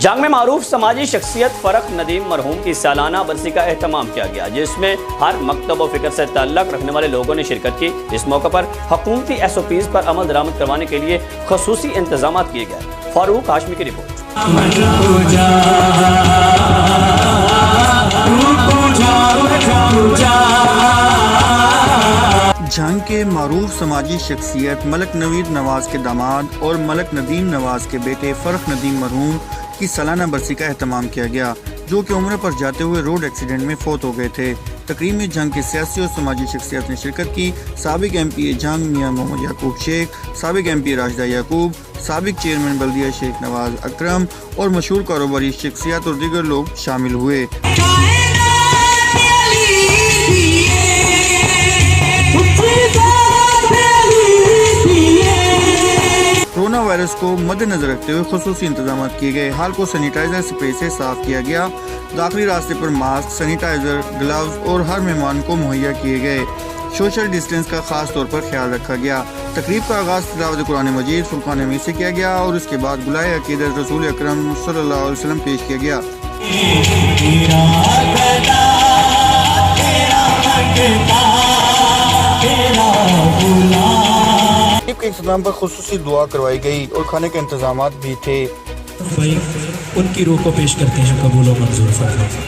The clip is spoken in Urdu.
جنگ میں معروف سماجی شخصیت فرخ ندیم مرحوم کی سالانہ برسی کا اہتمام کیا گیا، جس میں ہر مکتب و فکر سے تعلق رکھنے والے لوگوں نے شرکت کی۔ اس موقع پر حکومتی SOPs پر عمل درآمد کروانے کے لیے خصوصی انتظامات کیے گئے۔ فاروق ہاشمی کی رپورٹ۔ جنگ کے معروف سماجی شخصیت ملک نوید نواز کے داماد اور ملک ندیم نواز کے بیٹے فرخ ندیم مرحوم کی سالانہ برسی کا اہتمام کیا گیا، جو کہ عمرے پر جاتے ہوئے روڈ ایکسیڈنٹ میں فوت ہو گئے تھے۔ تقریب میں جنگ کے سیاسی اور سماجی شخصیات نے شرکت کی۔ سابق MP جنگ میاں محمد یعقوب شیخ، سابق MP راشدہ یعقوب، سابق چیئرمین بلدیہ شیخ نواز اکرم اور مشہور کاروباری شخصیات اور دیگر لوگ شامل ہوئے۔ کورونا وائرس کو مد نظر رکھتے ہوئے خصوصی انتظامات کیے گئے۔ ہال کو سینیٹائزر اسپرے سے صاف کیا گیا۔ داخلی راستے پر ماسک، سینیٹائزر، گلوز اور ہر مہمان کو مہیا کیے گئے۔ سوشل ڈسٹینس کا خاص طور پر خیال رکھا گیا۔ تقریب کا آغاز تلاوت قرآن مجید فرقان حمید سے کیا گیا اور اس کے بعد گلائے عقیدت رسول اکرم صلی اللہ علیہ وسلم پیش کیا گیا۔ کے اختتام پر خصوصی دعا کروائی گئی اور کھانے کے انتظامات بھی تھے۔ ان کی روح کو پیش کرتے ہیں، قبول و منظور فرمائے۔